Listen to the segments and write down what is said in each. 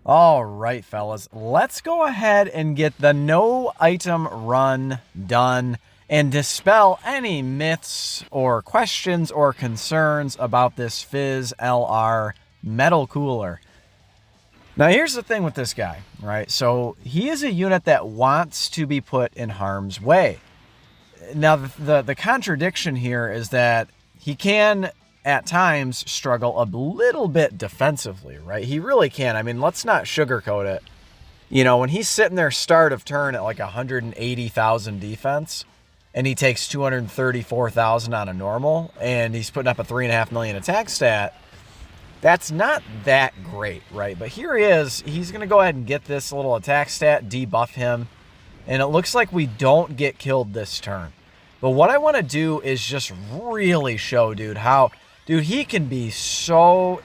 All right, fellas, let's go ahead and get the no item run done and dispel any myths or questions or concerns about this Fizz LR metal cooler. Now, here's the thing with this guy, right? So he is a unit that wants to be put in harm's way. Now, the contradiction here is that he can at times struggle a little bit defensively, right? He really can. I mean, let's not sugarcoat it. You know, when he's sitting there start of turn at like 180,000 defense and he takes 234,000 on a normal and he's putting up a 3.5 million attack stat, that's not that great, right? But here he is. He's going to go ahead and get this little attack stat, debuff him, and it looks like we don't get killed this turn. But what I want to do is just really show, dude, how... Dude, he can be so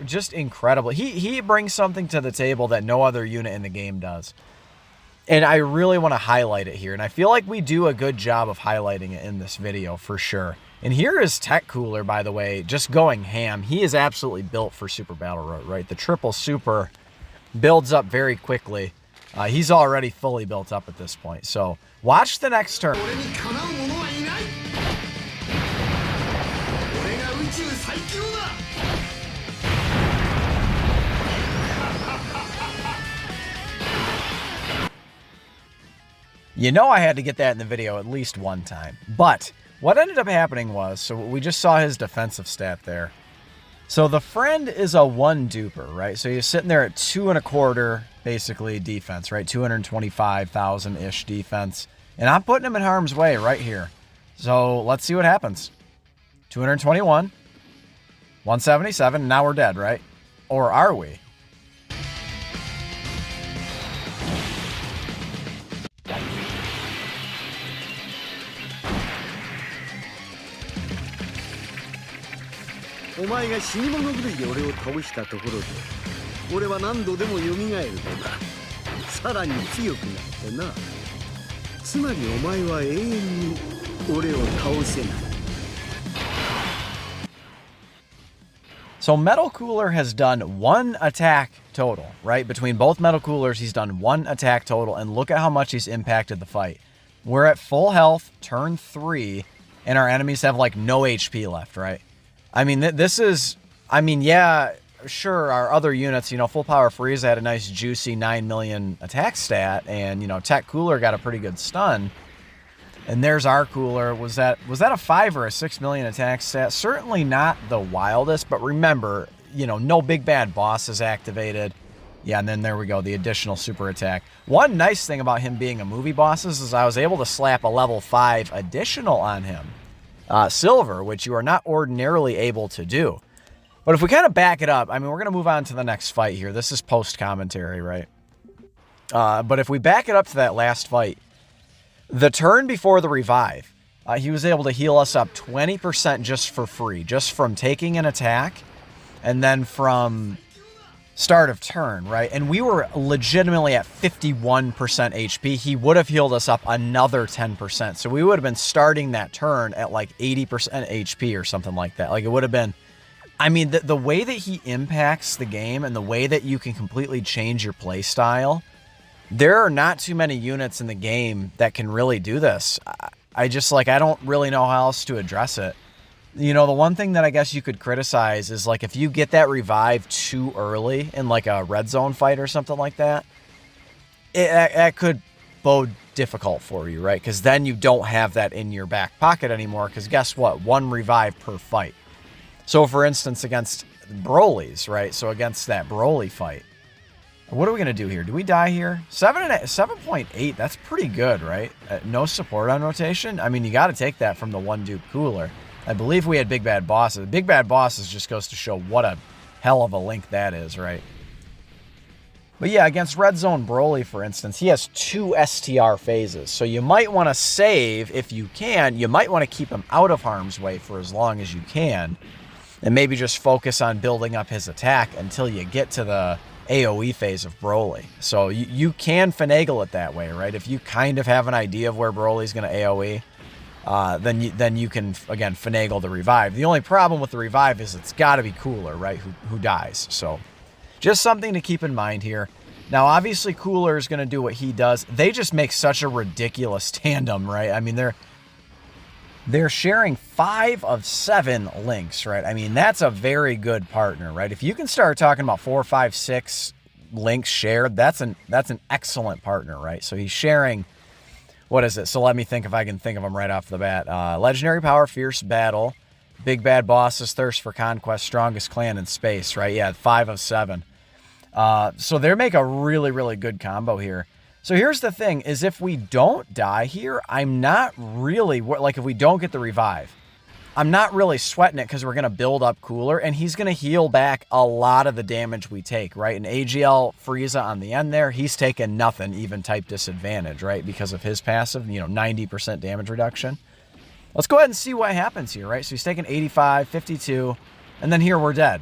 just incredible. He brings something to the table that no other unit in the game does. And I really want to highlight it here. And I feel like we do a good job of highlighting it in this video for sure. And here is Tech Cooler, by the way, just going ham. He is absolutely built for Super Battle Road, right? The triple super builds up very quickly. He's already fully built up at this point. So watch the next turn. You know I had to get that in the video at least one time. But what ended up happening was, so we just saw his defensive stat there. So the friend is a one duper, right? So you're sitting there at 2.25 basically defense, right? 225,000-ish defense. And I'm putting him in harm's way right here. So let's see what happens. 221, 177, now we're dead, right? Or are we? So Metal Cooler has done one attack total, right? Between both Metal Coolers, he's done one attack total, and look at how much he's impacted the fight. We're at full health, turn 3, and our enemies have like no HP left, right? I mean, this is, I mean, yeah, sure, our other units, you know, Full Power Frieza had a nice juicy 9 million attack stat, and, you know, Tech Cooler got a pretty good stun. And there's our cooler. Was that a 5 or a 6 million attack stat? Certainly not the wildest, but remember, you know, no big bad boss is activated. Yeah, and then there we go, the additional super attack. One nice thing about him being a movie boss is I was able to slap a level 5 additional on him. Silver, which you are not ordinarily able to do. But if we kind of back it up, I mean, we're going to move on to the next fight here. This is post-commentary, right? But if we back it up to that last fight, the turn before the revive, he was able to heal us up 20% just for free, just from taking an attack and then from start of turn, right? And we were legitimately at 51% HP. He would have healed us up another 10%. So we would have been starting that turn at like 80% HP or something like that. Like it would have been, I mean, the way that he impacts the game and the way that you can completely change your play style, there are not too many units in the game that can really do this. I just, like, I don't really know how else to address it. You know, the one thing that I guess you could criticize is, like, if you get that revive too early in, like, a red zone fight or something like that, it could bode difficult for you, right? Because then you don't have that in your back pocket anymore, because guess what? One revive per fight. So, for instance, against Broly's, right? So, against that Broly fight, what are we going to do here? Do we die here? 7.8, that's pretty good, right? No support on rotation? I mean, you got to take that from the one dupe cooler. I believe we had Big Bad Bosses. Big Bad Bosses just goes to show what a hell of a link that is, right? But yeah, against Red Zone Broly, for instance, he has 2 STR phases. So you might want to save, if you can, you might want to keep him out of harm's way for as long as you can. And maybe just focus on building up his attack until you get to the AoE phase of Broly. So you can finagle it that way, right? If you kind of have an idea of where Broly's going to AoE, then you can, again, finagle the revive. The only problem with the revive is it's got to be cooler, right? Who dies. So Just something to keep in mind here. Now, obviously, Cooler is going to do what he does. They just make such a ridiculous tandem, right? I mean, they're sharing 5 of 7 links, right? I mean, that's a very good partner, right? If you can start talking about 4, 5, 6 links shared, that's an excellent partner, right? So he's sharing, what is it? So let me think if I can think of them right off the bat. Legendary Power, Fierce Battle, Big Bad Bosses, Thirst for Conquest, Strongest Clan in Space, right? Yeah, 5 of 7. So they make a really, really good combo here. So here's the thing, is if we don't die here, I'm not really, like if we don't get the revive, I'm not really sweating it because we're going to build up Cooler, and he's going to heal back a lot of the damage we take, right? And AGL Frieza on the end there, he's taking nothing, even type disadvantage, right? Because of his passive, 90% damage reduction. Let's go ahead and see what happens here, right? So he's taking 85, 52, and then here we're dead.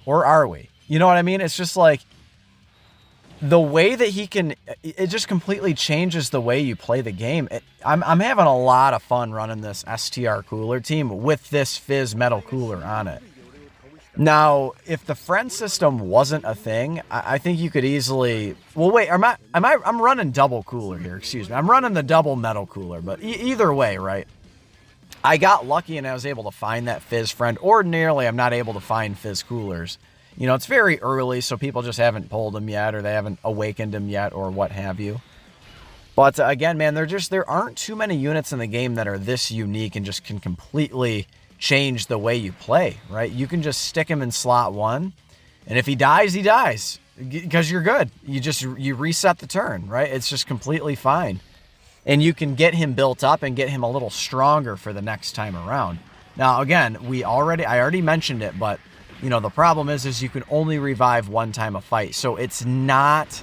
Or are we? You know what I mean? It's just like, the way that he can, it just completely changes the way you play the game. I'm having a lot of fun running this STR Cooler team with this Fizz Metal Cooler on it. Now, if the friend system wasn't a thing, I think you could easily, well, wait, I'm running double Cooler here, excuse me. I'm running the double Metal Cooler, but either way, right? I got lucky and I was able to find that Fizz friend. Ordinarily, I'm not able to find Fizz Coolers. It's very early, so people just haven't pulled them yet, or they haven't awakened them yet, or what have you. But again, man, there aren't too many units in the game that are this unique and just can completely change the way you play, right? You can just stick him in slot 1, and if he dies, he dies, because you're good. You reset the turn, right? It's just completely fine. And you can get him built up and get him a little stronger for the next time around. Now, again, I already mentioned it, but the problem is you can only revive one time a fight. So it's not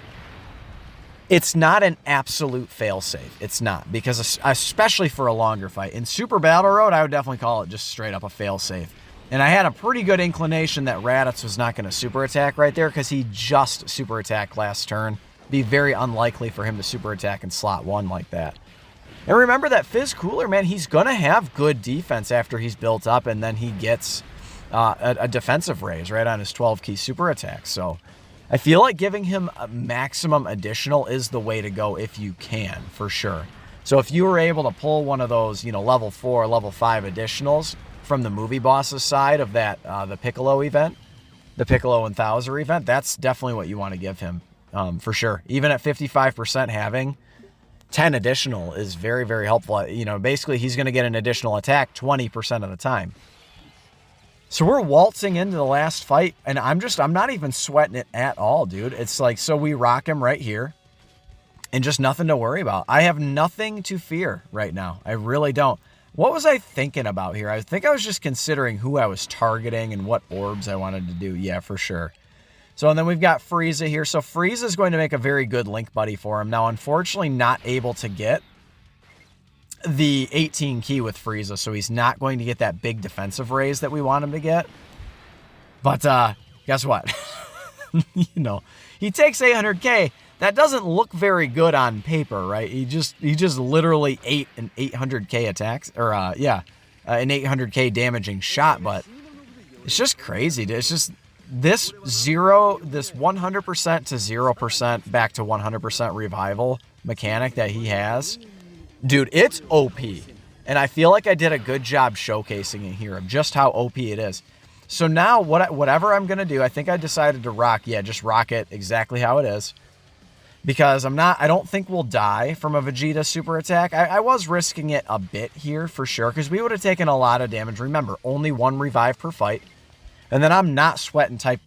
an absolute failsafe. It's not, because especially for a longer fight. In Super Battle Road, I would definitely call it just straight up a failsafe. And I had a pretty good inclination that Raditz was not going to super attack right there, because he just super attacked last turn. Be very unlikely for him to super attack in slot 1 like that. And remember that Fizz Cooler, man, he's going to have good defense after he's built up, and then he gets a defensive raise right on his 12-key super attack. So I feel like giving him a maximum additional is the way to go if you can, for sure. So if you were able to pull one of those, level 4, level 5 additionals from the movie bosses side of that, the Piccolo event, the Piccolo and Thouser event, that's definitely what you want to give him, for sure. Even at 55%, having 10 additional is very, very helpful. Basically he's going to get an additional attack 20% of the time. So we're waltzing into the last fight, and I'm not even sweating it at all, dude. It's like, so we rock him right here, and just nothing to worry about. I have nothing to fear right now. I really don't. What was I thinking about here? I think I was just considering who I was targeting and what orbs I wanted to do. Yeah, for sure. So, and then we've got Frieza here. So Frieza is going to make a very good link buddy for him. Now, unfortunately, not able to get the 18 key with Frieza, so he's not going to get that big defensive raise that we want him to get. But guess what? He takes 800k. That doesn't look very good on paper, right? He just literally ate an 800k attacks, or an 800k damaging shot. But it's just crazy. It's just this 100% to 0% back to 100% revival mechanic that he has. Dude, it's OP. And I feel like I did a good job showcasing it here of just how OP it is. So now, whatever I'm going to do, I think I decided to just rock it exactly how it is. Because I don't think we'll die from a Vegeta super attack. I was risking it a bit here for sure, because we would have taken a lot of damage. Remember, only 1 revive per fight. And then I'm not sweating type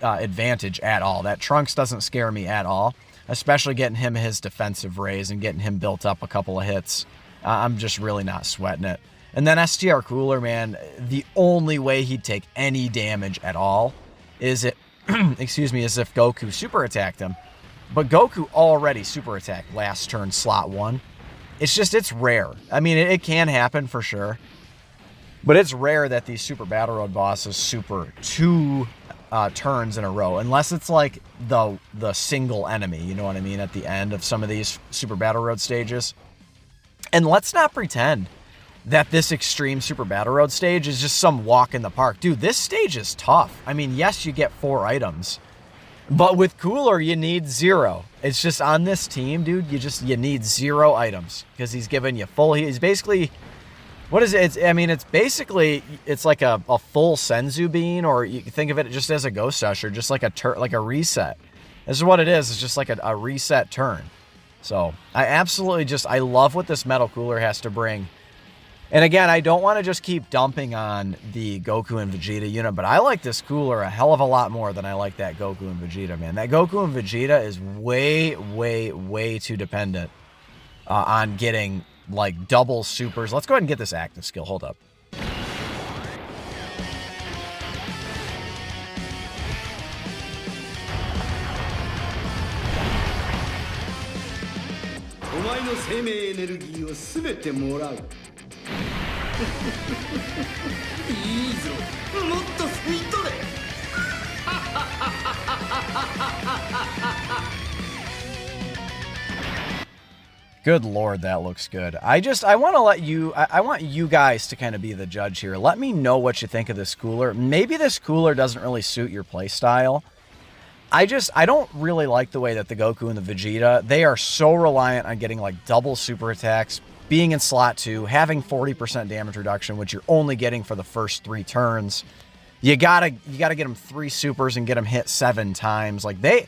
advantage at all. That Trunks doesn't scare me at all. Especially getting him his defensive raise and getting him built up a couple of hits. I'm just really not sweating it. And then STR Cooler, man, the only way he'd take any damage at all is if Goku super attacked him. But Goku already super attacked last turn slot 1. It's rare. I mean, it can happen for sure. But it's rare that these Super Battle Road bosses super 2 turns in a row, unless it's like the single enemy, you know what I mean, at the end of some of these Super Battle Road stages. And let's not pretend that this Extreme Super Battle Road stage is just some walk in the park. Dude, this stage is tough. I mean, yes, you get 4 items, but with Cooler, you need 0. It's just on this team, dude, you need 0 items because he's giving you full. He's basically, what is it? It's basically, it's like a full Senzu Bean, or you can think of it just as a Ghost Usher, just like a reset. This is what it is. It's just like a reset turn. So I love what this Metal Cooler has to bring. And again, I don't want to just keep dumping on the Goku and Vegeta unit, but I like this Cooler a hell of a lot more than I like that Goku and Vegeta, man. That Goku and Vegeta is way, way, way too dependent on getting, like, double supers. Let's go ahead and get this active skill. Hold up. Good Lord, that looks good. I want to let you, I want you guys to kind of be the judge here. Let me know what you think of this Cooler. Maybe this Cooler doesn't really suit your play style. I don't really like the way that the Goku and the Vegeta, they are so reliant on getting like double super attacks, being in slot 2, having 40% damage reduction, which you're only getting for the first 3 turns. You gotta get them 3 supers and get them hit 7 times. Like they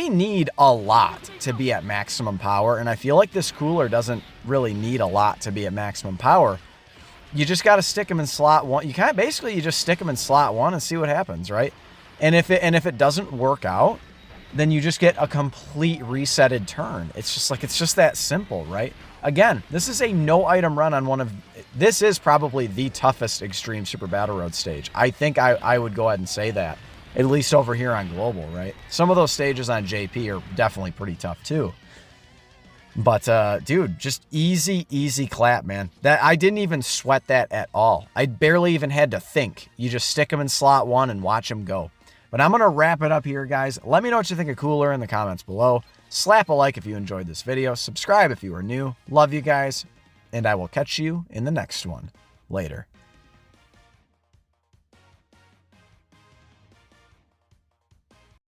need a lot to be at maximum power, and I feel like this Cooler doesn't really need a lot to be at maximum power. You just got to stick them in slot 1. You just stick them in slot 1 and see what happens, right? And if it doesn't work out, then you just get a complete resetted turn. It's just that simple, right? Again, this is a no item run on this is probably the toughest Extreme Super Battle Road stage. I think I would go ahead and say that, at least over here on Global, right? Some of those stages on JP are definitely pretty tough too. But, dude, just easy clap, man. I didn't even sweat that at all. I barely even had to think. You just stick them in slot 1 and watch them go. But I'm going to wrap it up here, guys. Let me know what you think of Cooler in the comments below. Slap a like if you enjoyed this video. Subscribe if you are new. Love you guys. And I will catch you in the next one. Later.